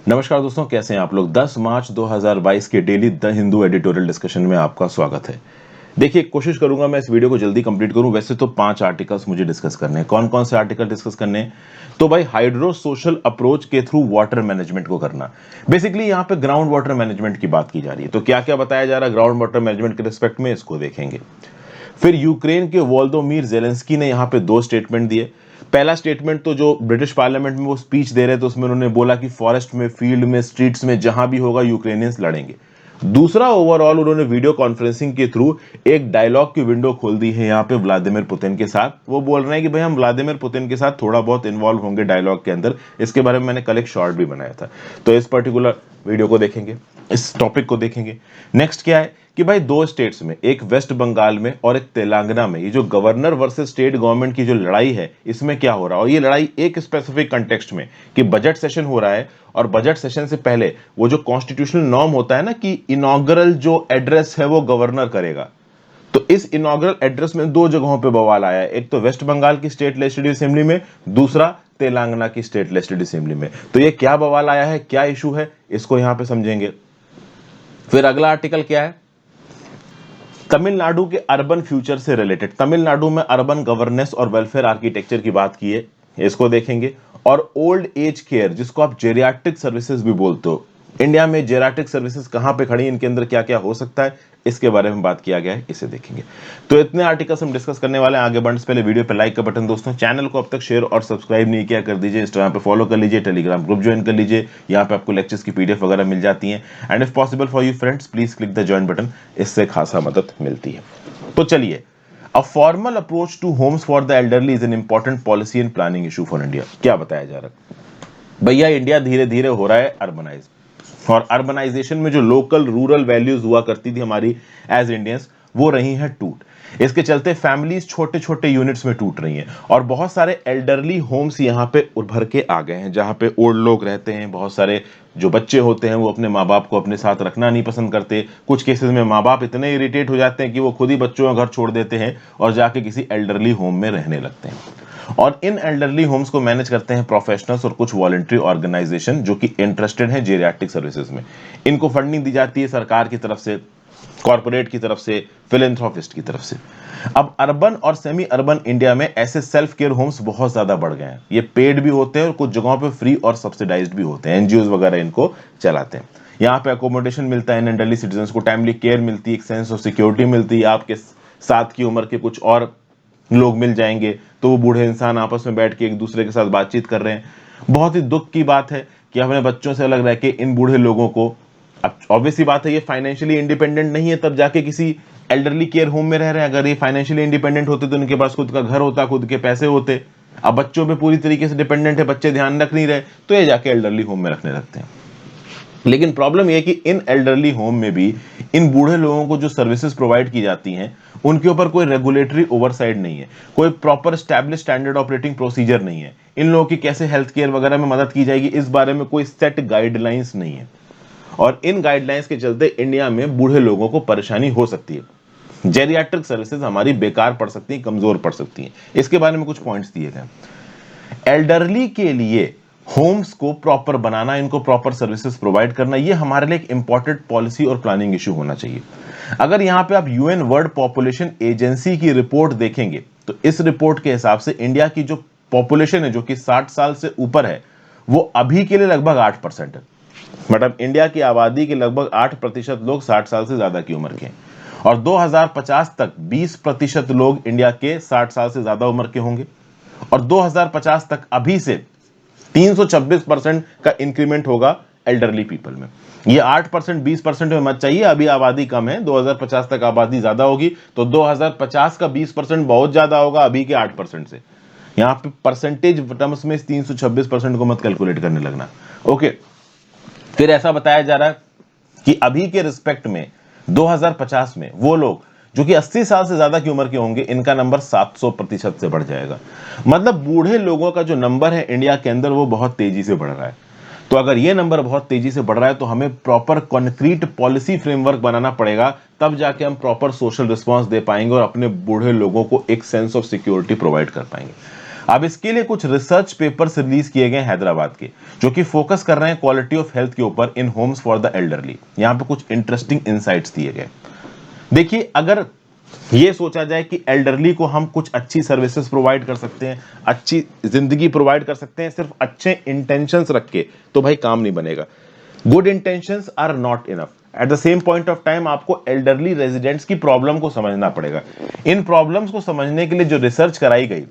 नमस्कार दोस्तों, कैसे हैं आप लोग। 10 मार्च 2022 के daily the Hindu editorial discussion में आपका स्वागत है। देखिए, कोशिश करूंगा मैं इस वीडियो को जल्दी कंप्लीट करूं। वैसे तो 5 आर्टिकल्स मुझे डिस्कस करने हैं। कौन कौन से आर्टिकल डिस्कस करने हैं? तो भाई, हाइड्रो सोशल अप्रोच के थ्रू वाटर मैनेजमेंट को करना। बेसिकली यहाँ पे ग्राउंड वाटर मैनेजमेंट की बात की जा रही है। तो क्या क्या बताया जा रहा है ग्राउंड वाटर मैनेजमेंट के रिस्पेक्ट में, इसको देखेंगे। फिर यूक्रेन के वोलोदिमीर ज़ेलेंस्की ने यहाँ पे 2 स्टेटमेंट दिए। पहला स्टेटमेंट तो जो ब्रिटिश पार्लियामेंट में वो स्पीच दे रहे थे, उसमें उन्होंने बोला कि फॉरेस्ट में, फील्ड में, स्ट्रीट्स में, जहां भी होगा यूक्रेनियंस लड़ेंगे। दूसरा, ओवरऑल उन्होंने वीडियो कॉन्फ्रेंसिंग के थ्रू एक डायलॉग की विंडो खोल दी है यहाँ पे व्लादिमीर पुतिन के साथ। वो बोल रहे हैं कि भाई हम व्लादिमीर पुतिन के साथ थोड़ा बहुत इन्वॉल्व होंगे डायलॉग के अंदर। इसके बारे में मैंने कल एक शॉर्ट भी बनाया था, तो इस पर्टिकुलर वीडियो को देखेंगे, इस टॉपिक को देखेंगे। नेक्स्ट क्या है कि भाई 2 स्टेट्स में, एक वेस्ट बंगाल में और एक तेलंगाना में, ये जो गवर्नर वर्सेस स्टेट गवर्नमेंट की जो लड़ाई है, इसमें क्या हो रहा है। और ये लड़ाई एक स्पेसिफिक कंटेक्स्ट में कि बजट सेशन हो रहा है, और बजट सेशन से पहले वो जो कॉन्स्टिट्यूशनल नॉर्म होता है ना कि इनॉग्रल जो एड्रेस है वो गवर्नर करेगा। तो इस इनॉग्रल एड्रेस में 2 जगहों पे बवाल आया है। एक तो वेस्ट बंगाल की स्टेट लेजिस्लेटिव असेंबली में, दूसरा तेलंगाना की स्टेट लेजिस्लेटिव असेंबली में। तो ये क्या बवाल आया है, क्या इशू है, इसको यहां पे समझेंगे। फिर अगला आर्टिकल क्या है, तमिलनाडु के अर्बन फ्यूचर से रिलेटेड। तमिलनाडु में अर्बन गवर्नेंस और वेलफेयर आर्किटेक्चर की बात की है, इसको देखेंगे। और ओल्ड एज केयर, जिसको आप जेरियाट्रिक सर्विसेज भी बोलते हो, इंडिया में जेरियाट्रिक सर्विसेज कहां पे खड़ी, इनके अंदर क्या क्या हो सकता है, इसके बारे में बात किया गया है, इसे देखेंगे। तो इतने आर्टिकल्स हम डिस्कस करने वाले हैं। आगे बढ़ने से पहले वीडियो पे लाइक का बटन, दोस्तों चैनल को अब तक शेयर और सब्सक्राइब नहीं किया कर दीजिए। इंस्टाग्राम पे फॉलो कर लीजिए, टेलीग्राम ग्रुप ज्वाइन कर लीजिए, यहाँ पे आपको लेक्चर्स की पीडीएफ वगैरह मिल जाती हैं। And if possible for you friends, please click the join button, इससे खासा मदद मिलती है। तो चलिए, a formal approach to homes for the elderly is an important policy and planning issue for India. क्या बताया जा रहा है भैया, इंडिया धीरे धीरे हो रहा है अर्बनाइज, और अर्बनाइजेशन में जो लोकल रूरल वैल्यूज हुआ करती थी हमारी एज इंडियंस, वो रही हैं टूट। इसके चलते फैमिलीज छोटे छोटे यूनिट्स में टूट रही हैं, और बहुत सारे एल्डरली होम्स यहाँ पे उभर के आ गए हैं, जहाँ पे ओल्ड लोग रहते हैं। बहुत सारे जो बच्चे होते हैं वो अपने माँ बाप को अपने साथ रखना नहीं पसंद करते। कुछ केसेस में माँ बाप इतने इरिटेट हो जाते हैं कि वो खुद ही बच्चों का घर छोड़ देते हैं और जाके किसी एल्डरली होम में रहने लगते हैं। और इन एल्डरली होम्स को मैनेज करते हैं प्रोफेशनल्स और कुछ वॉलंटरी ऑर्गेनाइजेशन जो कि इंटरेस्टेड हैं जेरियाट्रिक सर्विसेज में। इनको फंडिंग दी जाती है सरकार की तरफ से, कॉर्पोरेट की तरफ से, फिलेंथ्रोपिस्ट की तरफ से। अब अर्बन और सेमी अर्बन इंडिया में ऐसे सेल्फ केयर होम्स बहुत ज्यादा बढ़ गए हैं। ये पेड भी होते हैं और कुछ जगहों पे फ्री और सब्सिडाइज्ड भी होते हैं। एनजीओ वगैरह इनको चलाते हैं। यहाँ पे अकोमोडेशन मिलता है इन एल्डरली सिटीजन्स को, टाइमली केयर मिलती है, एक सेंस ऑफ सिक्योरिटी मिलती है। आपके साथ की उम्र के कुछ और लोग मिल जाएंगे, तो वो बूढ़े इंसान आपस में बैठ के एक दूसरे के साथ बातचीत कर रहे हैं। बहुत ही दुख की बात है कि अपने बच्चों से अलग रह के इन बूढ़े लोगों को, अब ऑब्वियसली बात है ये फाइनेंशियली इंडिपेंडेंट नहीं है, तब जाके किसी एल्डरली केयर होम में रह रहे हैं। अगर ये फाइनेंशियली इंडिपेंडेंट होते तो उनके पास खुद का घर होता, खुद के पैसे होते। अब बच्चों पे पूरी तरीके से डिपेंडेंट है, बच्चे ध्यान रख नहीं रहे, तो ये जाके एल्डरली होम में रखने लगते हैं। लेकिन प्रॉब्लम यह है कि इन एल्डरली होम में भी इन बूढ़े लोगों को जो सर्विसेज प्रोवाइड की जाती हैं, उनके ऊपर कोई रेगुलेटरी ओवरसाइड नहीं है, कोई proper establish standard operating procedure नहीं है। इन लोगों की कैसे हेल्थ केयर वगैरह में मदद की जाएगी, इस बारे में कोई सेट गाइडलाइंस नहीं है। और इन गाइडलाइंस के चलते इंडिया में बूढ़े लोगों को परेशानी हो सकती है। जेरियाट्रिक सर्विसेज हमारी बेकार पड़ सकती हैं, कमजोर पड़ सकती हैं। इसके बारे में कुछ पॉइंट्स दिए गए। एल्डरली के लिए होम्स को प्रॉपर बनाना, इनको प्रॉपर सर्विसेज प्रोवाइड करना, ये हमारे लिए एक इंपॉर्टेंट पॉलिसी और प्लानिंग इशू होना चाहिए। अगर यहां पे आप यूएन वर्ल्ड पॉपुलेशन एजेंसी की रिपोर्ट देखेंगे, तो इस रिपोर्ट के हिसाब से इंडिया की जो पॉपुलेशन है, जो कि 60 साल से ऊपर है, वो अभी के लिए लगभग 8% है। मतलब इंडिया की आबादी के लगभग 8% लोग 60 साल से ज्यादा की उम्र के हैं। और 2050 तक 20% लोग इंडिया के 60 साल से ज्यादा उम्र के होंगे। और 2050 तक अभी से 326% का इंक्रीमेंट होगा एल्डरली पीपल में। ये 8% 20% में मत चाहिए, अभी आबादी कम है, 2050 तक आबादी ज्यादा होगी, तो 2050 का 20% बहुत ज्यादा होगा अभी के 8% से। यहां पे परसेंटेज टर्म्स में 326% को मत कैलकुलेट करने लगना, ओके। फिर ऐसा बताया जा रहा है कि अभी के रिस्पेक्ट में 2050 में वो लोग जो कि 80 साल से ज्यादा की उम्र के होंगे, इनका नंबर 700% से बढ़ जाएगा। मतलब बूढ़े लोगों का जो नंबर है इंडिया के अंदर, वो बहुत तेजी से बढ़ रहा है। तो अगर ये नंबर बहुत तेजी से बढ़ रहा है, तो हमें प्रॉपर कॉन्क्रीट पॉलिसी फ्रेमवर्क बनाना पड़ेगा, तब जाके हम प्रॉपर सोशल रिस्पांस दे पाएंगे और अपने बूढ़े लोगों को एक सेंस ऑफ सिक्योरिटी प्रोवाइड कर पाएंगे। अब इसके लिए कुछ रिसर्च पेपर्स रिलीज किए गए हैदराबाद के, जो कि फोकस कर रहे हैं क्वालिटी ऑफ हेल्थ के ऊपर इन होम्स फॉर द एल्डरली। यहां पे कुछ इंटरेस्टिंग इनसाइट्स दिए गए। देखिए, अगर ये सोचा जाए कि एल्डरली को हम कुछ अच्छी सर्विसेज प्रोवाइड कर सकते हैं, अच्छी जिंदगी प्रोवाइड कर सकते हैं सिर्फ अच्छे इंटेंशंस रख के, तो भाई काम नहीं बनेगा। Good intentions are not enough. At the same point of time आपको एल्डरली रेजिडेंट्स की प्रॉब्लम को समझना पड़ेगा। इन प्रॉब्लम्स को समझने के लिए जो रिसर्च कराई गई,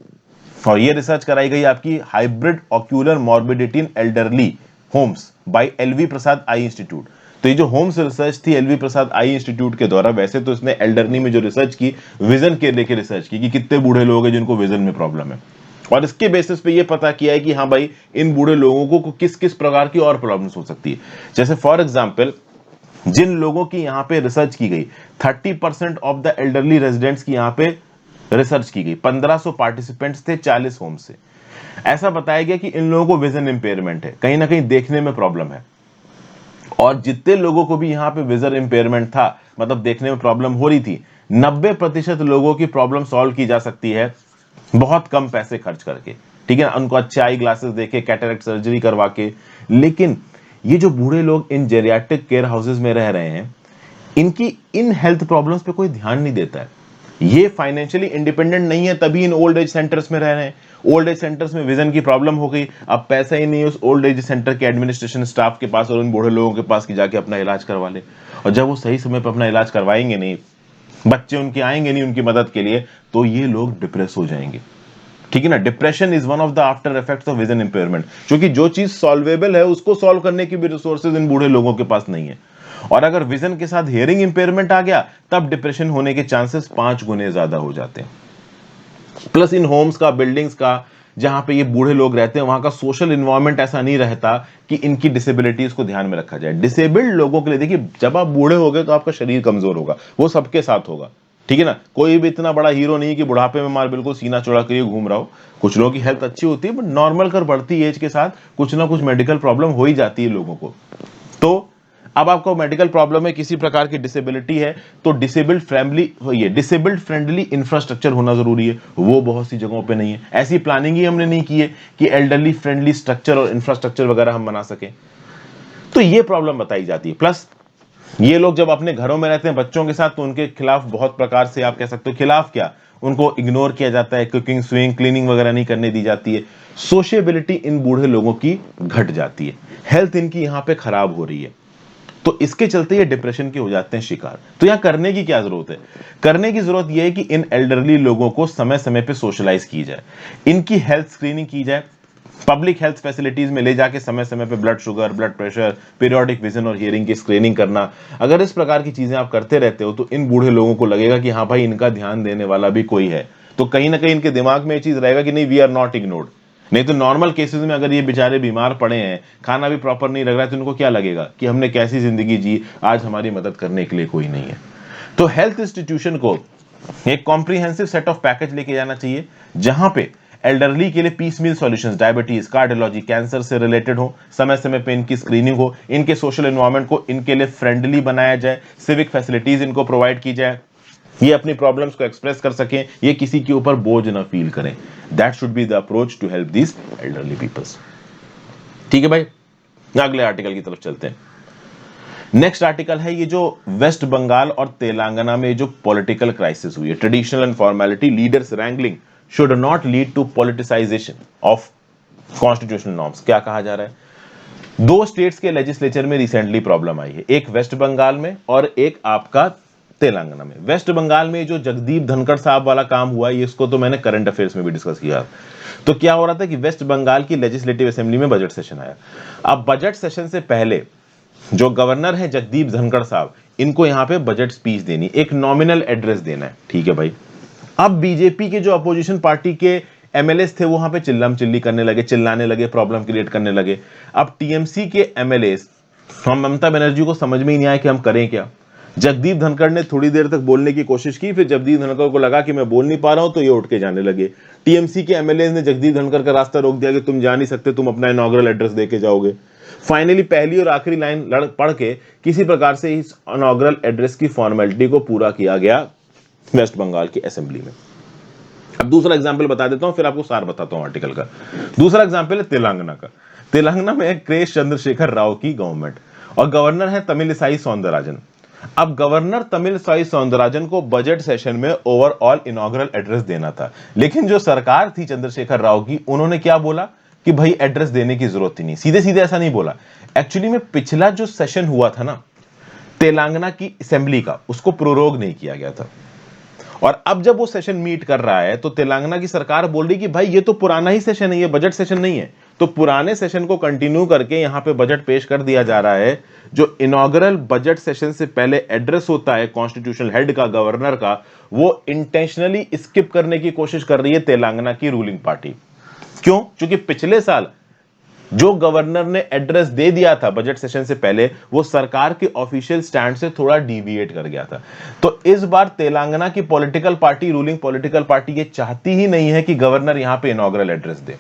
और ये रिसर्च कराई गई आपकी hybrid ocular morbidity in elderly homes by LV Prasad eye institute. तो ये जो होम्स रिसर्च थी एलवी प्रसाद आई इंस्टीट्यूट के द्वारा, वैसे तो इसने एल्डरली में जो रिसर्च की, विजन के लेके रिसर्च की कि कितने बूढ़े लोग हैं जिनको विजन में प्रॉब्लम है, और इसके बेसिस पे ये पता किया है कि हाँ भाई इन बूढ़े लोगों को किस किस प्रकार की और प्रॉब्लम्स हो सकती है। जैसे फॉर एग्जांपल, जिन लोगों की यहाँ पे रिसर्च की गई, 30% ऑफ द एल्डरली रेजिडेंट्स की यहाँ पे रिसर्च की गई, 1500 पार्टिसिपेंट्स थे 40 होम से। ऐसा बताया गया कि इन लोगों को विजन इंपेयरमेंट है, कहीं ना कहीं देखने में प्रॉब्लम है, और जितने लोगों को भी यहाँ पे विजन इंपेयरमेंट था, मतलब देखने में प्रॉब्लम हो रही थी, 90% लोगों की प्रॉब्लम सॉल्व की जा सकती है बहुत कम पैसे खर्च करके, ठीक है ना, उनको अच्छे आई ग्लासेस देके, कैटरेक्ट सर्जरी करवा के। लेकिन ये जो बूढ़े लोग इन जेरियाट्रिक केयर हाउसेज में रह रहे हैं, इनकी इन हेल्थ प्रॉब्लम्स पे कोई ध्यान नहीं देता है। ये फाइनेंशियली इंडिपेंडेंट नहीं है, तभी इन ओल्ड एज सेंटर्स में रह रहे हैं। ओल्ड एज सेंटर्स में विजन की प्रॉब्लम हो गई, अब पैसा ही नहीं है उस ओल्ड एज सेंटर के एडमिनिस्ट्रेशन स्टाफ के पास और उन बूढ़े लोगों के पास कि जाके अपना इलाज करवा ले। और जब वो सही समय पर अपना इलाज करवाएंगे नहीं, बच्चे उनके आएंगे नहीं उनकी मदद के लिए, तो ये लोग डिप्रेस हो जाएंगे, ठीक है ना। Depression is one of the after effects of vision impairment, क्योंकि जो चीज सॉल्वेबल है उसको सॉल्व करने की भी रिसोर्सेज इन बूढ़े लोगों के पास नहीं है। और अगर विजन के साथ हियरिंग इंपेयरमेंट आ गया, तब डिप्रेशन होने के चांसेस 5 गुने ज्यादा हो जाते हैं। प्लस इन होम्स का, बिल्डिंग्स का, जहां पे ये बूढ़े लोग रहते हैं, वहां का सोशल इन्वायरमेंट ऐसा नहीं रहता कि इनकी डिसेबिलिटीज को ध्यान में रखा जाए। डिसेबल्ड लोगों के लिए, देखिए जब आप बूढ़े हो गए तो आपका शरीर कमजोर होगा, वो सबके साथ होगा, ठीक है ना। कोई भी इतना बड़ा हीरो नहीं कि बुढ़ापे में मार बिल्कुल सीना चौड़ा करके घूम रहा हो। कुछ लोगों की हेल्थ अच्छी होती है, बट नॉर्मल कर बढ़ती एज के साथ कुछ ना कुछ मेडिकल प्रॉब्लम हो ही जाती है लोगों को। तो अब आपको मेडिकल प्रॉब्लम है, किसी प्रकार की डिसेबिलिटी है, तो डिसेबल्ड फ्रेंडली इंफ्रास्ट्रक्चर होना जरूरी है। वो बहुत सी जगहों पे नहीं है, ऐसी प्लानिंग ही हमने नहीं की है कि एल्डरली फ्रेंडली स्ट्रक्चर और इंफ्रास्ट्रक्चर वगैरह हम बना सकें। तो ये प्रॉब्लम बताई जाती है। प्लस ये लोग जब अपने घरों में रहते हैं बच्चों के साथ, तो उनके खिलाफ बहुत प्रकार से, आप कह सकते हो खिलाफ क्या, उनको इग्नोर किया जाता है, कुकिंग, स्विंग, क्लीनिंग वगैरह नहीं करने दी जाती है। सोशिएबिलिटी इन बूढ़े लोगों की घट जाती है, हेल्थ इनकी यहां पे खराब हो रही है, तो इसके चलते ये डिप्रेशन के हो जाते हैं शिकार। तो यहां करने की क्या जरूरत है? करने की जरूरत यह है कि इन एल्डरली लोगों को समय समय पे सोशलाइज की जाए, इनकी हेल्थ स्क्रीनिंग की जाए, पब्लिक हेल्थ फैसिलिटीज में ले जाके समय समय पे blood sugar, blood pressure, periodic vision और हियरिंग की स्क्रीनिंग करना। अगर इस प्रकार की चीजें आप करते रहते हो, तो इन बूढ़े लोगों को लगेगा कि हाँ भाई इनका ध्यान देने वाला भी कोई है, तो कहीं ना कहीं इनके दिमाग में ये चीज रहेगा कि नहीं, वी आर नॉट इग्नोर्ड। नहीं तो नॉर्मल केसेस में अगर ये बेचारे बीमार पड़े हैं, खाना भी प्रॉपर नहीं लग रहा है, तो इनको क्या लगेगा कि हमने कैसी जिंदगी जी, आज हमारी मदद करने के लिए कोई नहीं है। तो हेल्थ इंस्टीट्यूशन को एक कॉम्प्रिहेंसिव सेट ऑफ पैकेज लेके जाना चाहिए, जहां पे एल्डरली के लिए पीस मील सॉल्यूशंस, डायबिटीज, कार्डियोलॉजी, कैंसर से रिलेटेड हो, समय समय पे इनकी स्क्रीनिंग हो, इनके सोशल एनवायरनमेंट को इनके लिए फ्रेंडली बनाया जाए, सिविक फैसिलिटीज इनको प्रोवाइड की जाए, ये अपनी प्रॉब्लम्स को एक्सप्रेस कर सकें, ये किसी के ऊपर बोझ ना फील करें। That should be the approach to help these elderly peoples. ठीक है भाई, अगले आर्टिकल की तरफ चलते हैं। नेक्स्ट आर्टिकल है ये जो वेस्ट बंगाल और तेलंगाना में जो पॉलिटिकल क्राइसिस हुई है, traditional and formality leaders wrangling should not lead to politicisation of constitutional norms. क्या कहा जा रहा है? दो स्टेट्स के लेजिस्लेचर में रिसेंटली प्रॉब्लम आई है, एक वेस्ट बंगाल में और एक आपका तेलंगाना में। वेस्ट बंगाल में जो जगदीप धनखड़ साहब वाला काम हुआ है, इसको तो मैंने करंट अफेयर्स में भी डिस्कस किया। तो क्या हो रहा था कि वेस्ट बंगाल की लेजिस्लेटिव असेंबली में बजट सेशन आया। अब बजट सेशन से पहले जो गवर्नर है जगदीप धनखड़ साहब, इनको यहां पे बजट स्पीच देनी, एक नॉमिनल एड्रेस देना है, ठीक है भाई। अब बीजेपी के जो अपोजिशन पार्टी के एमएलएस थे, वहां पे चिल्लम चिल्ली करने लगे, चिल्लाने लगे, प्रॉब्लम क्रिएट करने लगे। अब टीएमसी के एमएलएस, हम ममता बनर्जी को समझ में ही नहीं आया कि हम करें क्या। जगदीप धनखड़ ने थोड़ी देर तक बोलने की कोशिश की, फिर जगदीप धनखड़ को लगा कि मैं बोल नहीं पा रहा हूं, तो ये उठ के जाने लगे। टीएमसी के एमएलए ने जगदीप धनखड़ का रास्ता रोक दिया कि तुम जा नहीं सकते, तुम अपना इनॉग्रल एड्रेस देके जाओगे। फाइनली पहली और आखिरी लाइन पढ़ के किसी प्रकार से इस इनॉग्रल एड्रेस की फॉर्मेलिटी को पूरा किया गया वेस्ट बंगाल की असेंबली में। अब दूसरा एग्जाम्पल बता देता हूं, फिर आपको सार बताता हूं आर्टिकल का। दूसरा एग्जाम्पल है तेलंगाना का। तेलंगाना में क्रेश चंद्रशेखर राव की गवर्नमेंट और गवर्नर है तमिलिसाई सौंदरराजन। अब गवर्नर तमिलिसाई सौंदरराजन को बजट सेशन में ओवरऑल इनॉग्रल एड्रेस देना था, लेकिन जो सरकार थी चंद्रशेखर राव की, उन्होंने क्या बोला कि भाई एड्रेस देने की जरूरत ही नहीं। सीधे सीधे ऐसा नहीं बोला। एक्चुअली में पिछला जो सेशन हुआ था ना तेलंगाना की असेंबली का, उसको प्रोरोग नहीं किया गया था, और अब जब वो सेशन मीट कर रहा है तो तेलंगाना की सरकार बोल रही कि भाई ये तो पुराना ही सेशन है, ये बजट सेशन नहीं है। तो पुराने सेशन को कंटिन्यू करके यहां पे बजट पेश कर दिया जा रहा है। जो इनॉग्रल बजट सेशन से पहले एड्रेस होता है कॉन्स्टिट्यूशनल हेड का, गवर्नर का, वो इंटेंशनली स्किप करने की कोशिश कर रही है तेलंगाना की रूलिंग पार्टी। क्यों? क्योंकि पिछले साल जो गवर्नर ने एड्रेस दे दिया था बजट सेशन से पहले, वो सरकार के ऑफिशियल स्टैंड से थोड़ा डिविएट कर गया था। तो इस बार तेलंगाना की political party, ruling political party, ये चाहती ही नहीं है कि गवर्नर यहां पे इनॉग्रल एड्रेस दे।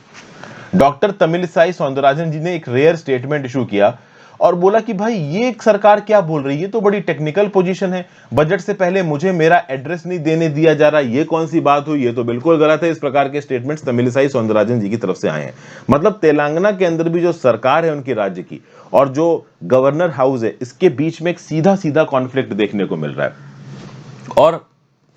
डॉक्टर तमिलिसाई सौंदरराजन जी ने एक रेयर स्टेटमेंट इशू किया और बोला कि भाई ये सरकार क्या बोल रही है, ये तो बड़ी टेक्निकल पोजीशन है, बजट से पहले मुझे मेरा एड्रेस नहीं देने दिया जा रहा, ये कौन सी बात हुई, ये तो बिल्कुल गलत है। इस प्रकार के स्टेटमेंट्स तमिलिसाई सौंदरराजन जी की तरफ से आए हैं। मतलब तेलंगाना के अंदर भी जो सरकार है उनकी राज्य की और जो गवर्नर हाउस है, इसके बीच में एक सीधा सीधा कॉन्फ्लिक्ट देखने को मिल रहा है। और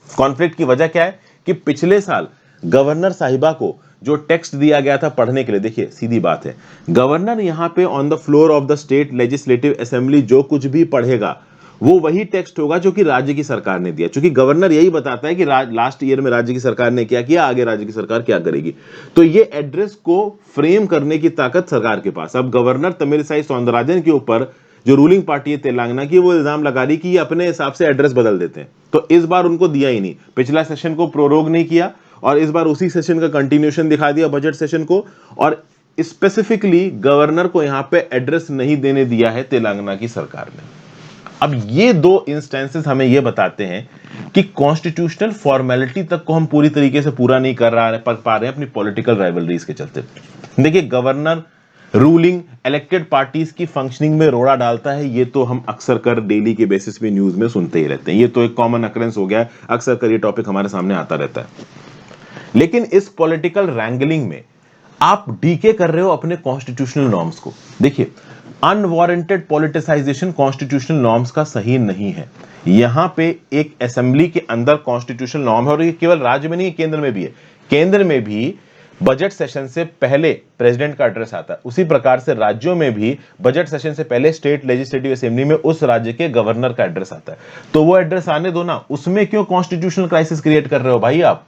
कॉन्फ्लिक्ट की वजह क्या है कि पिछले साल गवर्नर साहिबा को जो टेक्स्ट दिया गया था पढ़ने के लिए, देखिए सीधी बात है, गवर्नर यहां पे on the floor of the state legislative assembly जो कुछ भी पढ़ेगा वो वही टेक्स्ट होगा जो कि राज्य की सरकार ने दिया, क्योंकि गवर्नर यही बताता है कि लास्ट ईयर में राज्य की सरकार ने क्या किया, आगे राज्य की सरकार क्या करेगी। तो ये एड्रेस को फ्रेम करने की ताकत सरकार के पास। अब गवर्नर तमिलिसाई सौंदरराजन के ऊपर जो रूलिंग पार्टी है तेलंगाना की, वो इल्जाम लगा रही कि ये अपने हिसाब से एड्रेस बदल देते हैं। तो इस बार उनको दिया ही नहीं, पिछला सेशन को प्रोरोग नहीं किया और इस बार उसी सेशन का कंटिन्यूएशन दिखा दिया बजट सेशन को, और स्पेसिफिकली गवर्नर को यहां पे एड्रेस नहीं देने दिया है तेलंगाना की सरकार ने। अब ये दो इंस्टेंसेस हमें ये बताते हैं कि कॉन्स्टिट्यूशनल फॉर्मेलिटी तक को हम पूरी तरीके से पूरा नहीं कर पा रहे हैं अपनी पॉलिटिकल राइवलरीज के चलते। देखिए, गवर्नर रूलिंग इलेक्टेड पार्टीज की फंक्शनिंग में रोड़ा डालता है, ये तो हम अक्सर कर डेली के बेसिस पे न्यूज में सुनते ही रहते हैं, ये तो एक कॉमन अकरेंस हो गया है, अक्सर कर ये टॉपिक हमारे सामने आता रहता है। लेकिन इस पॉलिटिकल रैंगलिंग में आप डीके कर रहे हो अपने कॉन्स्टिट्यूशनल नॉर्म्स को। देखिए, अनवारंटेड पॉलिटिसाइजेशन कॉन्स्टिट्यूशनल नॉर्म्स का सही नहीं है। यहां पे एक असेंबली के अंदर कॉन्स्टिट्यूशनल नॉर्म है, और ये केवल राज्य में नहीं, केंद्र में भी है। केंद्र में भी बजट सेशन से पहले प्रेसिडेंट का एड्रेस आता है, उसी प्रकार से राज्यों में भी बजट सेशन से पहले स्टेट लेजिस्लेटिव असेंबली में उस राज्य के गवर्नर का एड्रेस आता है। तो वो एड्रेस आने दो ना, उसमें क्यों कॉन्स्टिट्यूशनल क्राइसिस क्रिएट कर रहे हो भाई आप?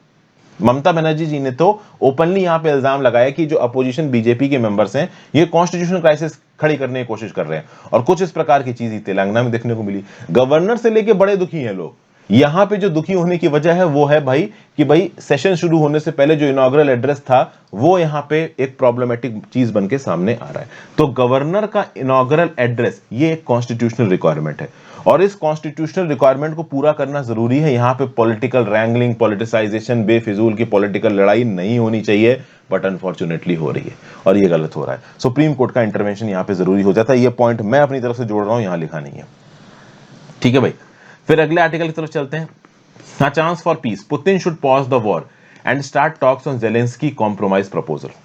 ममता बनर्जी जी ने तो ओपनली यहां पे इल्जाम लगाया कि जो अपोजिशन बीजेपी के मेंबर्स हैं, ये कॉन्स्टिट्यूशनल क्राइसिस खड़ी करने की कोशिश कर रहे हैं, और कुछ इस प्रकार की चीज तेलंगाना में देखने को मिली। गवर्नर से लेके बड़े दुखी हैं लोग। यहां पे जो दुखी होने की वजह है वो है भाई कि भाई सेशन शुरू होने से पहले जो इनॉग्रल एड्रेस था वो यहां पे एक प्रॉब्लमेटिक चीज बनके सामने आ रहा है। तो गवर्नर का इनॉग्रल एड्रेस ये एक कॉन्स्टिट्यूशनल रिक्वायरमेंट है, और इस कॉन्स्टिट्यूशनल रिक्वायरमेंट को पूरा करना जरूरी है। यहां पे पॉलिटिकल रैंगलिंग, पॉलिटिसाइजेशन, बेफिजूल की पॉलिटिकल लड़ाई नहीं होनी चाहिए, बट अनफॉर्चुनेटली हो रही है और ये गलत हो रहा है। सुप्रीम कोर्ट का इंटरवेंशन यहां पे जरूरी हो जाता है। ये पॉइंट मैं अपनी तरफ से जोड़ रहा हूं, यहां लिखा नहीं है, ठीक है भाई। फिर अगले आर्टिकल की तरफ चलते हैं। A chance for peace. Putin should pause the war and start talks on Zelensky compromise proposal.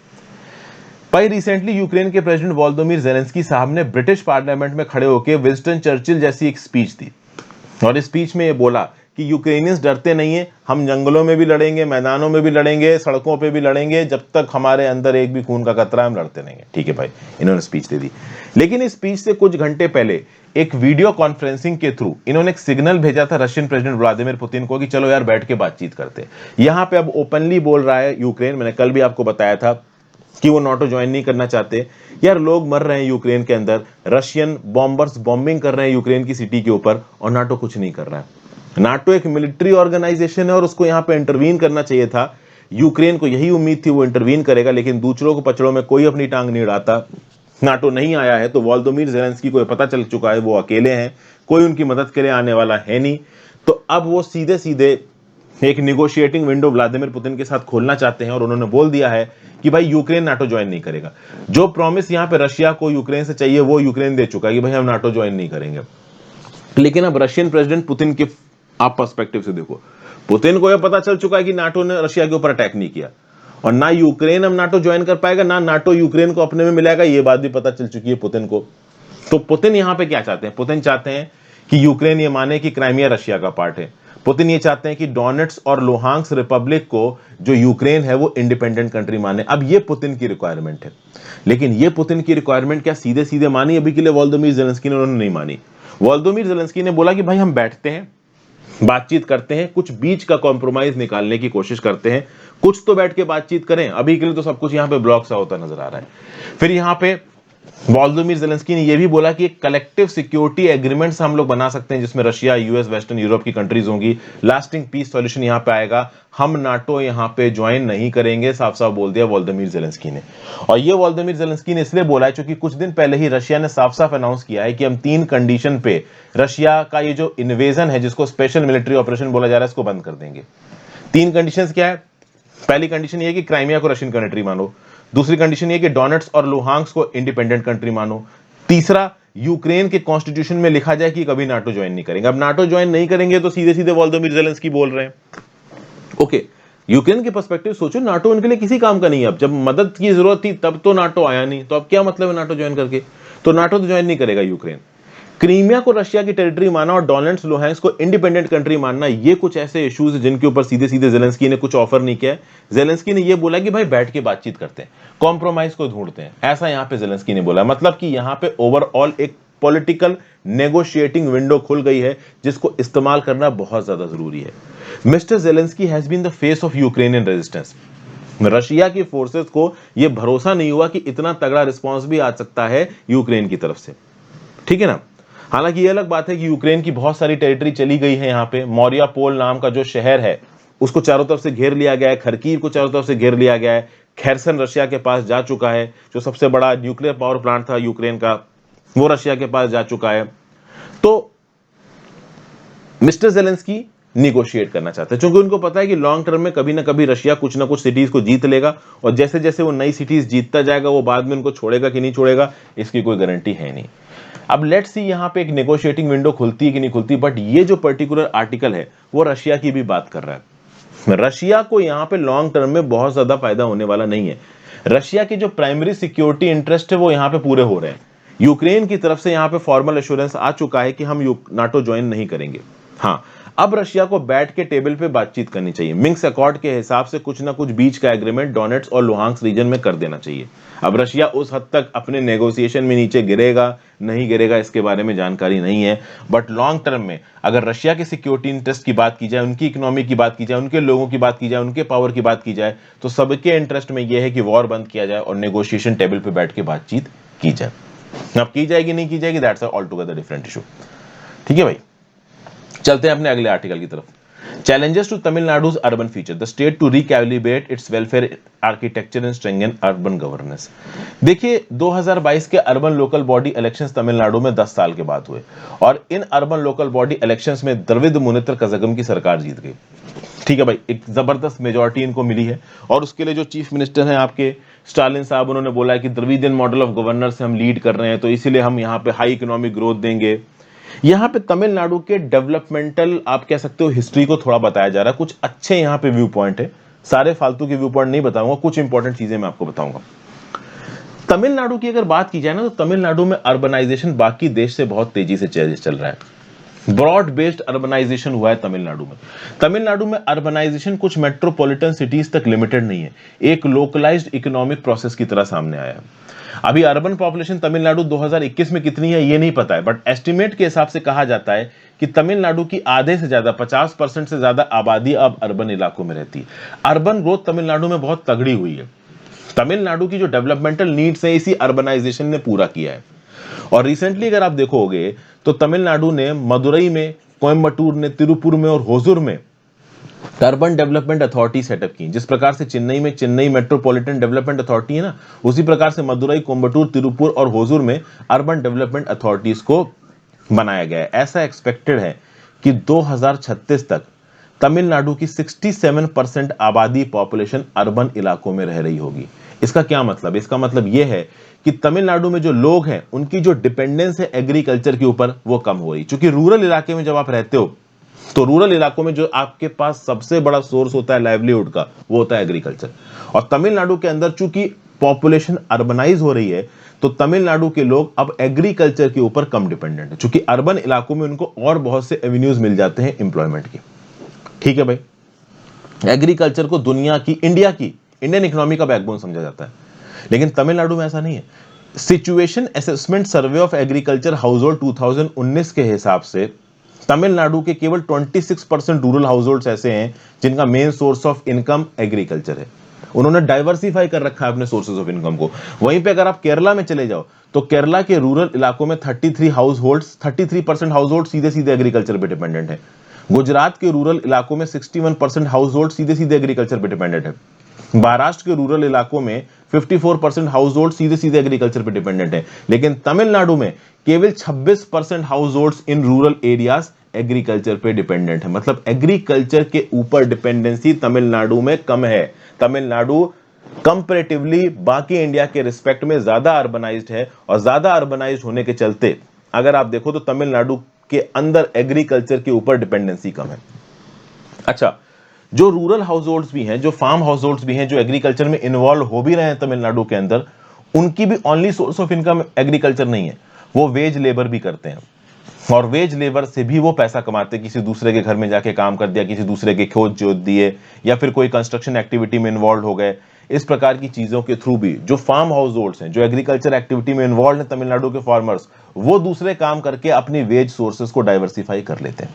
भाई रिसेंटली यूक्रेन के प्रेसिडेंट वोलोदिमीर ज़ेलेंस्की साहब ने ब्रिटिश पार्लियामेंट में खड़े होकर विंस्टन चर्चिल जैसी एक स्पीच दी, और इस स्पीच में ये बोला कि यूक्रेनियंस डरते नहीं है, हम जंगलों में भी लड़ेंगे, मैदानों में भी लड़ेंगे, सड़कों पे भी लड़ेंगे, जब तक हमारे अंदर एक भी खून का कतरा हम लड़ते नहीं है। ठीक है भाई, इन्होंने स्पीच दे दी। लेकिन इस स्पीच से कुछ घंटे पहले एक वीडियो कॉन्फ्रेंसिंग के थ्रू इन्होंने एक सिग्नल भेजा था रशियन प्रेसिडेंट व्लादिमीर पुतिन को कि चलो यार बैठ के बातचीत करते। यहां पे अब ओपनली बोल रहा है यूक्रेन, मैंने कल भी आपको बताया था कि वो नाटो ज्वाइन नहीं करना चाहते। यार लोग मर रहे हैं यूक्रेन के अंदर, रशियन बॉम्बर्स बॉम्बिंग कर रहे हैं यूक्रेन की सिटी के ऊपर, और नाटो कुछ नहीं कर रहा है। नाटो एक मिलिट्री ऑर्गेनाइजेशन है और उसको यहां पे इंटरवीन करना चाहिए था। यूक्रेन को यही उम्मीद थी वो इंटरवीन करेगा, लेकिन दूसरों को पचड़ों में कोई अपनी टांग नहीं अड़ाता। नाटो नहीं आया है तो वोलोदिमीर ज़ेलेंस्की को पता चल चुका है वो अकेले हैं, कोई उनकी मदद के लिए आने वाला है नहीं। तो अब वो सीधे सीधे एक निगोशिएटिंग विंडो व्लादिमीर पुतिन के साथ खोलना चाहते हैं, और उन्होंने बोल दिया है कि भाई यूक्रेन नाटो ज्वाइन नहीं करेगा। जो प्रॉमिस यहां पे रशिया को यूक्रेन से चाहिए वो यूक्रेन दे चुका है कि भाई हम नाटो ज्वाइन नहीं करेंगे। लेकिन अब रशियन प्रेसिडेंट पुतिन के आप पर्सपेक्टिव से देखो, पुतिन को यह पता चल चुका है कि नाटो ने रशिया के ऊपर अटैक नहीं किया, और ना यूक्रेन अब नाटो ज्वाइन कर पाएगा, ना नाटो यूक्रेन को अपने में मिलाएगा, ये बात भी पता चल चुकी है पुतिन को। तो पुतिन यहां पे क्या चाहते हैं? पुतिन चाहते हैं कि यूक्रेन ये माने कि क्राइमिया रशिया का पार्ट है। पुतिन ये चाहते हैं कि डोनेट्स और लुहांस्क रिपब्लिक को, जो यूक्रेन है, वो इंडिपेंडेंट कंट्री माने। अब ये पुतिन की रिक्वायरमेंट है, लेकिन ये पुतिन की रिक्वायरमेंट क्या सीधे सीधे मानी अभी के लिए वोलोदिमीर ज़ेलेंस्की ने? उन्होंने नहीं मानी। वोलोदिमीर ज़ेलेंस्की ने बोला कि भाई हम बैठते हैं, बातचीत करते हैं, कुछ बीच का कॉम्प्रोमाइज निकालने की कोशिश करते हैं, कुछ तो बैठ के बातचीत करें। अभी के लिए तो सब कुछ यहां पे ब्लॉक सा होता नजर आ रहा है। फिर यहां पे वोलोदिमीर ज़ेलेंस्की ने यह भी बोला कि एक कलेक्टिव सिक्योरिटी एग्रीमेंट्स हम लोग बना सकते हैं, जिसमें रशिया, यूएस, वेस्टर्न यूरोप की कंट्रीज होंगी। लास्टिंग पीस सॉल्यूशन यहां पे आएगा। हम नाटो यहां पे ज्वाइन नहीं करेंगे, साफ साफ बोल दिया वोलोदिमीर ज़ेलेंस्की ने। और ये वोलोदिमीर ज़ेलेंस्की ने इसलिए बोला है क्योंकि कुछ दिन पहले ही रशिया ने साफ साफ अनाउंस किया है कि हम 3 कंडीशन पे रशिया का ये जो इन्वेजन है, जिसको स्पेशल मिलिट्री ऑपरेशन बोला जा रहा है, इसको बंद कर देंगे। 3 कंडीशंस क्या है? पहली कंडीशन ये है कि क्राइमिया को रशियन कंट्री मानो। दूसरी कंडीशन ये कि डोनेट्स और लुहांस्क को इंडिपेंडेंट कंट्री मानो। तीसरा, यूक्रेन के कॉन्स्टिट्यूशन में लिखा जाए कि कभी नाटो ज्वाइन नहीं करेंगे। अब नाटो ज्वाइन नहीं करेंगे तो सीधे सीधे वोलोदिमीर ज़ेलेंस्की बोल रहे हैं। ओके, यूक्रेन के पर्सपेक्टिव सोचो, नाटो उनके लिए किसी काम का नहीं है। अब जब मदद की जरूरत थी तब तो नाटो आया नहीं, तो अब क्या मतलब है नाटो ज्वाइन करके? तो नाटो तो ज्वाइन नहीं करेगा यूक्रेन। क्रीमिया को रशिया की टेरिटरी माना और डोनेट्स लुहांस्क को इंडिपेंडेंट कंट्री मानना, ये कुछ ऐसे इश्यूज हैं जिनके ऊपर सीधे सीधे ज़ेलेंस्की ने कुछ ऑफर नहीं किया। ज़ेलेंस्की ने ये बोला कि भाई बैठ के बातचीत करते हैं, कॉम्प्रोमाइज को ढूंढते हैं, ऐसा यहां पे ज़ेलेंस्की ने बोला। मतलब कि यहां पे ओवरऑल एक पॉलिटिकल नेगोशिएटिंग विंडो खुल गई है, जिसको इस्तेमाल करना बहुत ज्यादा जरूरी है। Mister Zelensky has been the face of Ukrainian resistance. Russia की फोर्सेस को यह भरोसा नहीं हुआ कि इतना तगड़ा रिस्पॉन्स भी आ सकता है यूक्रेन की तरफ से, ठीक है ना। हालांकि यह अलग बात है कि यूक्रेन की बहुत सारी टेरिटरी चली गई है। यहां पे मोरियापोल नाम का जो शहर है उसको चारों तरफ से घेर लिया गया है, खरकीव को चारों तरफ से घेर लिया गया है, खेरसन रशिया के पास जा चुका है, जो सबसे बड़ा न्यूक्लियर पावर प्लांट था यूक्रेन का वो रशिया के पास जा चुका है। तो मिस्टर ज़ेलेंस्की निगोशिएट करना चाहते हैं, क्योंकि उनको पता है कि लॉन्ग टर्म में कभी ना कभी रशिया कुछ ना कुछ सिटीज को जीत लेगा, और जैसे जैसे वो नई सिटीज जीतता जाएगा वो बाद में उनको छोड़ेगा कि नहीं छोड़ेगा इसकी कोई गारंटी है नहीं। अब लेट्स सी यहां पे एक नेगोशिएटिंग विंडो खुलती है कि नहीं खुलती, बट ये जो पर्टिकुलर आर्टिकल है वो रशिया की भी बात कर रहा है। रशिया को यहां पे लॉन्ग टर्म में बहुत ज्यादा फायदा होने वाला नहीं है। रशिया के जो प्राइमरी सिक्योरिटी इंटरेस्ट है वो यहां पे पूरे हो रहे हैं। यूक्रेन की तरफ से यहां पे फॉर्मल एश्योरेंस आ चुका है कि हम नाटो ज्वाइन नहीं करेंगे। हाँ, अब रशिया को बैठ के टेबल पे बातचीत करनी चाहिए। मिन्स्क अकॉर्ड के हिसाब से कुछ ना कुछ बीच का एग्रीमेंट डोनेट्स और लुहांस्क रीजन में कर देना चाहिए। अब रशिया उस हद तक अपने नेगोशिएशन में नीचे गिरेगा नहीं गिरेगा इसके बारे में जानकारी नहीं है, बट लॉन्ग टर्म में अगर रशिया के सिक्योरिटी इंटरेस्ट की बात की जाए, उनकी इकोनॉमी की बात की जाए, उनके लोगों की बात की जाए, उनके पावर की बात की जाए, तो सबके इंटरेस्ट में यह है कि वॉर बंद किया जाए और नेगोशिएशन टेबल पे बैठ के बातचीत की जाए। अब की जाएगी नहीं की जाएगी, that's all together different issue. ठीक है भाई, चलते हैं अपने अगले आर्टिकल की तरफ। Challenges to Tamil Nadu's urban future, the state to recalibrate its welfare architecture and strengthen urban governance। देखिए 2022 के urban local body elections Tamil Nadu में 10 साल के बाद हुए, और in urban local body elections में द्रविड़ मुनित्र कज़गम की सरकार जीत गई। ठीक है भाई, एक जबरदस्त मेजॉरिटी इनको मिली है, और उसके लिए जो चीफ मिनिस्टर हैं आपके स्टालिन साहब, उन्होंने बोला है कि द्रविडियन मॉडल ऑफ गवर्नर से हम लीड कर रहे हैं, तो इसीलिए हम यहाँ पे हाई इकोनॉमिक ग्रोथ देंगे। यहाँ पे तमिलनाडु के डेवलपमेंटल आप कह सकते हो हिस्ट्री को थोड़ा बताया जा रहा है। कुछ अच्छे यहाँ पे व्यू पॉइंट है, सारे फालतू के व्यू पॉइंट नहीं बताऊंगा, कुछ इंपॉर्टेंट चीजें मैं आपको बताऊंगा। तमिलनाडु की अगर बात की जाए ना, तो तमिलनाडु में अर्बनाइजेशन बाकी देश से बहुत तेजी से चल रहा है। ब्रॉड बेस्ड अर्बनाइजेशन हुआ है तमिलनाडु में। तमिलनाडु में अर्बनाइजेशन कुछ मेट्रोपॉलिटन सिटीज तक लिमिटेड नहीं है, एक लोकलाइज्ड इकोनॉमिक प्रोसेस की तरह सामने आया है। अभी अर्बन पॉपुलेशन तमिलनाडु 2021 में कितनी है ये नहीं पता है, बट एस्टिमेट के हिसाब से कहा जाता है कि तमिलनाडु की आधे से ज्यादा 50% से ज्यादा आबादी अब अर्बन इलाकों में रहती है। अर्बन ग्रोथ तमिलनाडु में बहुत तगड़ी हुई है। तमिलनाडु की जो डेवलपमेंटल नीड्स है इसी अर्बनाइजेशन ने पूरा किया है। और रिसेंटली अगर आप देखोगे तो तमिलनाडु ने मदुरई में, कोयम्बटूर ने, तिरुपुर में और होजुर में अर्बन डेवलपमेंट अथॉरिटी सेटअप की। जिस प्रकार से चेन्नई में चेन्नई मेट्रोपॉलिटन डेवलपमेंट अथॉरिटी है ना, उसी प्रकार से मदुरई, कोयम्बटूर, तिरुपुर और होजुर में अर्बन डेवलपमेंट अथॉरिटीज को बनाया गया है। ऐसा एक्सपेक्टेड है कि 2036 तक तमिलनाडु की 67% आबादी पॉपुलेशन अर्बन इलाकों में रह रही होगी। इसका क्या मतलब? इसका मतलब यह है कि तमिलनाडु में जो लोग हैं उनकी जो डिपेंडेंस है एग्रीकल्चर के ऊपर वो कम हो रही। क्योंकि रूरल इलाके में जब आप रहते हो तो रूरल इलाकों में जो आपके पास सबसे बड़ा सोर्स होता है लाइवलीहुड का, वो होता है एग्रीकल्चर। और तमिलनाडु के अंदर चूंकि पॉपुलेशन अर्बनाइज हो रही है, तो तमिलनाडु के लोग अब एग्रीकल्चर के ऊपर कम डिपेंडेंट है, क्योंकि अर्बन इलाकों में उनको और बहुत से एवेन्यूज मिल जाते हैं एम्प्लॉयमेंट के। ठीक है भाई, एग्रीकल्चर को दुनिया की, इंडियन इकोनॉमी का बैकबोन समझा जाता है, लेकिन तमिलनाडु में ऐसा नहीं है। Situation assessment survey of agriculture household 2019 के हिसाब से तमिलनाडु के केवल 26% रूरल हाउसहोल्ड्स ऐसे हैं जिनका main source of income agriculture है। उन्होंने डाइवर्सिफाई कर रखा है अपने सोर्सेज ऑफ इनकम को। वहीं पे अगर आप केरला में चले जाओ, तो केरला के रूरल इलाकों में 33% हाउसहोल्ड सीधे सीधे एग्रीकल्चर पे डिपेंडेंट है। गुजरात के रूरल इलाकों में 61% हाउसहोल्ड सीधे सीधे एग्रीकल्चर पे डिपेंडेंट है। महाराष्ट्र के रूरल इलाकों में 54% हाउसहोल्ड सीधे सीधे एग्रीकल्चर पे डिपेंडेंट है। लेकिन तमिलनाडु में केवल 26% households in rural areas agriculture पे डिपेंडेंट है। मतलब एग्रीकल्चर के ऊपर डिपेंडेंसी तमिलनाडु में कम है। तमिलनाडु कंपैरेटिवली बाकी इंडिया के रिस्पेक्ट में ज्यादा अर्बनाइज्ड है, और ज्यादा अर्बनाइज्ड होने के चलते अगर आप देखो तो तमिलनाडु के अंदर एग्रीकल्चर के ऊपर डिपेंडेंसी कम है। अच्छा, जो रूरल हाउसहोल्ड्स भी हैं, जो फार्म हाउसहोल्ड्स भी हैं, जो एग्रीकल्चर में इन्वॉल्व हो भी रहे हैं तमिलनाडु के अंदर, उनकी भी only source of income agriculture नहीं है। वो वेज लेबर भी करते हैं, और वेज लेबर से भी वो पैसा कमाते हैं। किसी दूसरे के घर में जाके काम कर दिया, किसी दूसरे के खेत जोत दिए, या फिर कोई कंस्ट्रक्शन एक्टिविटी में इन्वॉल्व हो गए। इस प्रकार की चीजों के थ्रू भी जो फार्म हाउसहोल्ड्स हैं, जो एग्रीकल्चर एक्टिविटी में इन्वॉल्व हैं तमिलनाडु के फार्मर्स, वो दूसरे काम करके अपनी वेज सोर्सेज को डाइवर्सिफाई कर लेते हैं।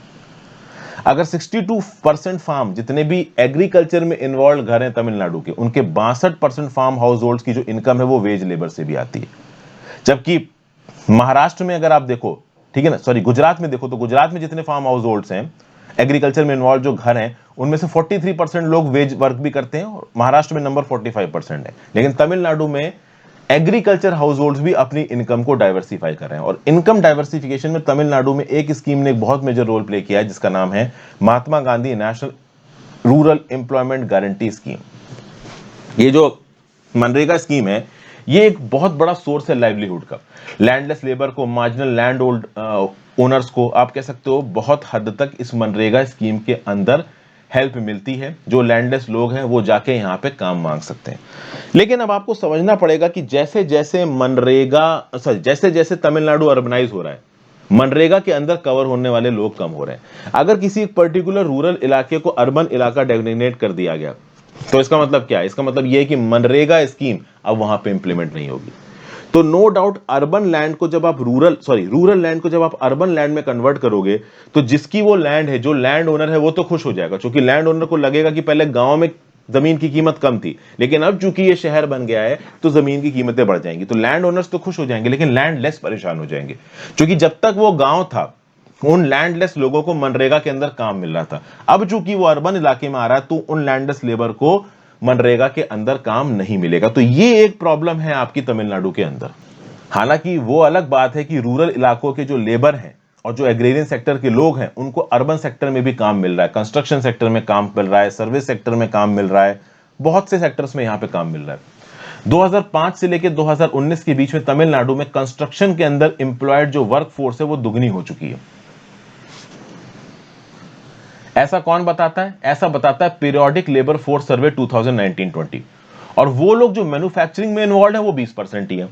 अगर 62% फार्म, जितने भी एग्रीकल्चर में इन्वॉल्व घर हैं तमिलनाडु के, उनके 62% फार्म हाउसहोल्ड्स की जो इनकम है वो वेज लेबर से भी आती है। जबकि महाराष्ट्र में अगर आप देखो, ठीक है ना, सॉरी, गुजरात में देखो, तो गुजरात में जितने फार्म हाउसहोल्ड्स हैं एग्रीकल्चर में इन्वॉल्व जो घर हैं, उनमें से 43% लोग वेज वर्क भी करते हैं, और महाराष्ट्र में नंबर 45% है। लेकिन तमिलनाडु में एग्रीकल्चर हाउसहोल्ड्स भी अपनी इनकम को डाइवर्सिफाई कर रहे हैं। और इनकम डाइवर्सिफिकेशन में तमिलनाडु में एक स्कीम ने एक बहुत मेजर रोल प्ले किया है, जिसका नाम है Mahatma Gandhi national rural employment guarantee scheme. ये जो मनरेगा स्कीम है, ये एक बहुत बड़ा सोर्स है लाइवलीहुड का। लैंडलेस लेबर को, मार्जिनल लैंड ओनर्स को, आप कह सकते हो बहुत हद तक इस मनरेगा स्कीम के अंदर हेल्प मिलती है। जो लैंडलेस लोग हैं वो जाके यहाँ पे काम मांग सकते हैं। लेकिन अब आपको समझना पड़ेगा कि जैसे जैसे तमिलनाडु अर्बनाइज हो रहा है, मनरेगा के अंदर कवर होने वाले लोग कम हो रहे हैं। अगर किसी एक पर्टिकुलर रूरल इलाके को अर्बन इलाका डेजिग्नेट कर दिया गया, तो इसका मतलब क्या है? इसका मतलब यह है कि मनरेगा स्कीम अब वहां पे इंप्लीमेंट नहीं होगी। तो नो डाउट रूरल लैंड को जब आप अर्बन लैंड में कन्वर्ट करोगे, तो जिसकी वो लैंड है, जो लैंड ओनर है, वो तो खुश हो जाएगा, क्योंकि लैंड ओनर को लगेगा कि पहले गांव में जमीन की कीमत कम थी, लेकिन अब चूंकि ये शहर बन गया है तो जमीन की कीमतें बढ़ जाएंगी। तो लैंड ओनर्स तो खुश हो जाएंगे, लेकिन लैंड लेस परेशान हो जाएंगे, क्योंकि जब तक वो गांव था उन लैंडलेस लोगों को मनरेगा के अंदर काम मिल रहा था। अब चूंकि वो अर्बन इलाके में आ रहा है, तो उन लैंडलेस लेबर को मनरेगा के अंदर काम नहीं मिलेगा। तो ये एक प्रॉब्लम है आपकी तमिलनाडु के अंदर। हालांकि वो अलग बात है कि रूरल इलाकों के जो लेबर हैं और जो एग्रेरियन सेक्टर के लोग हैं, उनको अर्बन सेक्टर में भी काम मिल रहा है, कंस्ट्रक्शन सेक्टर में काम मिल रहा है, सर्विस सेक्टर में काम मिल रहा है, बहुत से सेक्टर्स में यहां पे काम मिल रहा है। 2005 से लेकर 2019 के बीच में तमिलनाडु में कंस्ट्रक्शन के अंदर एम्प्लॉयड जो वर्क फोर्स है वो दुगनी हो चुकी है। ऐसा कौन बताता है? ऐसा बताता है पीरियोडिक लेबर फोर्स सर्वे 2019-20। और वो लोग जो मैन्युफैक्चरिंग में इन्वॉल्व है वो 20% ही है।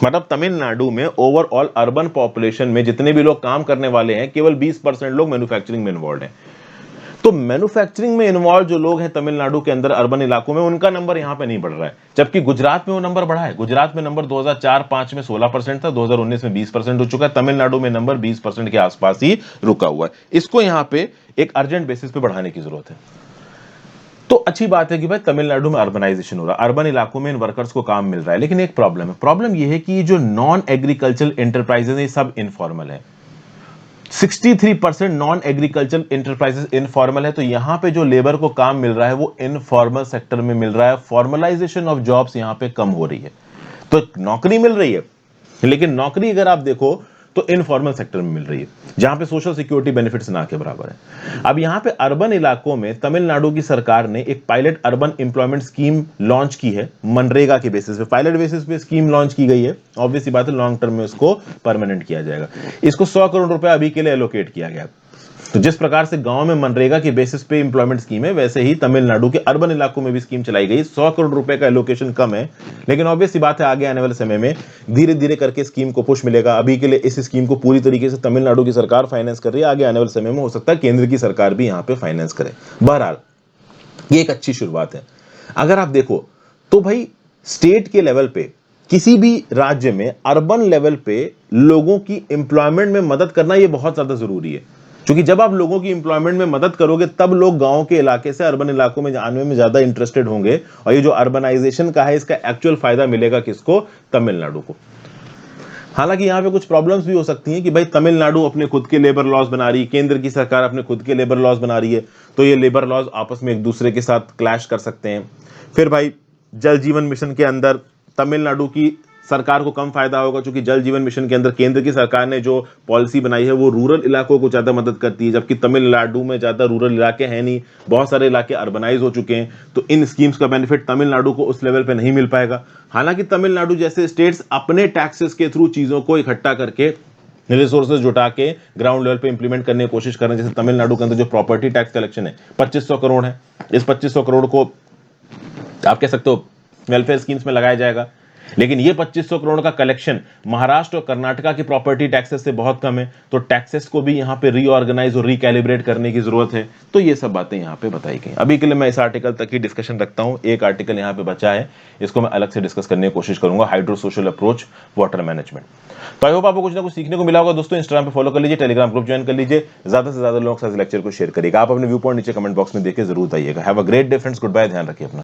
मतलब तमिलनाडु में ओवरऑल अर्बन पॉपुलेशन में जितने भी लोग काम करने वाले हैं, केवल 20% लोग मैन्युफैक्चरिंग में इन्वॉल्व हैं। तो मैन्युफैक्चरिंग में इन्वॉल्व जो लोग हैं तमिलनाडु के अंदर अर्बन इलाकों में, उनका नंबर यहां पे नहीं बढ़ रहा है। जबकि गुजरात में वो नंबर बढ़ा है। गुजरात में नंबर 2004-05 में 16% था, 2019 में 20% हो चुका है। तमिलनाडु में नंबर 20% के आसपास ही रुका हुआ है। इसको यहां पे एक अर्जेंट बेसिस पे बढ़ाने की जरूरत है। तो अच्छी बात है कि भाई तमिलनाडु में अर्बनाइजेशन हो रहा है, अर्बन इलाकों में इन वर्कर्स को काम मिल रहा है। लेकिन एक प्रॉब्लम है। प्रॉब्लम यह है कि ये जो नॉन एग्रीकल्चरल एंटरप्राइजेस है, सब इनफॉर्मल है। 63% नॉन एग्रीकल्चरल इंटरप्राइजेस इनफॉर्मल है। तो यहां पे जो लेबर को काम मिल रहा है वो इनफॉर्मल सेक्टर में मिल रहा है। फॉर्मलाइजेशन ऑफ जॉब्स यहां पे कम हो रही है। तो नौकरी मिल रही है, लेकिन नौकरी अगर आप देखो तो इनफॉर्मल सेक्टर में मिल रही है, जहां पे सोशल सिक्योरिटी बेनिफिट्स ना के बराबर है। अब यहां पे अर्बन इलाकों में तमिलनाडु की सरकार ने एक pilot urban employment scheme launch की है। मनरेगा के बेसिस पे, पायलट बेसिस पे स्कीम लॉन्च की गई है। ऑब्वियसली बात है, लॉन्ग टर्म में इसको परमानेंट किया जाएगा। इसको 100 करोड़ रुपए अभी के लिए एलोकेट किया गया। तो जिस प्रकार से गांव में मनरेगा की बेसिस पे इंप्लॉयमेंट स्कीम है, वैसे ही तमिलनाडु के अर्बन इलाकों में भी स्कीम चलाई गई। 100 करोड़ रुपए का एलोकेशन कम है, लेकिन ऑब्वियस सी बात है आगे आने वाले समय में धीरे धीरे करके स्कीम को पुश मिलेगा। अभी के लिए इस स्कीम को पूरी तरीके से तमिलनाडु की सरकार फाइनेंस कर रही है, आगे आने वाले समय में हो सकता है केंद्र की सरकार भी यहाँ पे फाइनेंस करे। बहरहाल ये एक अच्छी शुरुआत है। अगर आप देखो तो भाई स्टेट के लेवल पे किसी भी राज्य में अर्बन लेवल पे लोगों की एम्प्लॉयमेंट में मदद करना ये बहुत ज्यादा जरूरी है, क्योंकि जब आप लोगों की एम्प्लॉयमेंट में मदद करोगे तब लोग गांव के इलाके से अर्बन इलाकों में आने में ज्यादा इंटरेस्टेड होंगे, और ये जो अर्बनाइजेशन का है इसका एक्चुअल फायदा मिलेगा किसको? तमिलनाडु को। हालांकि यहाँ पे कुछ प्रॉब्लम्स भी हो सकती हैं कि भाई तमिलनाडु अपने खुद के लेबर लॉज बना रही है, केंद्र की सरकार अपने खुद के लेबर लॉज बना रही है, तो ये लेबर लॉज आपस में एक दूसरे के साथ क्लैश कर सकते हैं। फिर भाई जल जीवन मिशन के अंदर तमिलनाडु की सरकार को कम फायदा होगा, क्योंकि जल जीवन मिशन के अंदर केंद्र की सरकार ने जो पॉलिसी बनाई है वो रूरल इलाकों को ज्यादा मदद करती है, जबकि तमिलनाडु में ज्यादा रूरल इलाके हैं नहीं, बहुत सारे इलाके अर्बनाइज हो चुके हैं, तो इन स्कीम्स का बेनिफिट तमिलनाडु को उस लेवल पे नहीं मिल पाएगा। हालांकि तमिलनाडु जैसे स्टेट्स अपने टैक्सेस के थ्रू चीजों को इकट्ठा करके रिसोर्सेज जुटा के ग्राउंड लेवल पे इंप्लीमेंट करने की कोशिश कर रहे हैं। जैसे तमिलनाडु के अंदर जो प्रॉपर्टी टैक्स कलेक्शन है 2500 करोड़ है, इस 2500 करोड़ को आप कह सकते हो वेलफेयर स्कीम्स में लगाया जाएगा, लेकिन ये 2500 करोड़ का कलेक्शन महाराष्ट्र और कर्नाटका की प्रॉपर्टी टैक्सेस से बहुत कम है, तो टैक्सेस को भी यहाँ पे रीऑर्गेनाइज और रिकैलिब्रेट करने की जरूरत है। तो ये सब बातें यहाँ पे बताई गई। अभी के लिए मैं इस आर्टिकल तक ही डिस्कशन रखता हूँ, एक आर्टिकल यहाँ पे बचा है, इसको मैं अलग से डिस्कस करने की कोशिश करूंगा, hydro social approach water management. तो आई होप आपको कुछ ना कुछ सीखने को मिला होगा दोस्तों। इंस्टाग्राम पे फॉलो कर लीजिए, टेलीग्राम ग्रुप ज्वाइन कर लीजिए, ज्यादा से ज्यादा लोगों के साथ लेक्चर को शेयर करिएगा। आप अपने व्यू पॉइंट नीचे कमेंट बॉक्स में देके जरूर आइएगा। Have a great day friends, good bye, ध्यान रखिए अपना।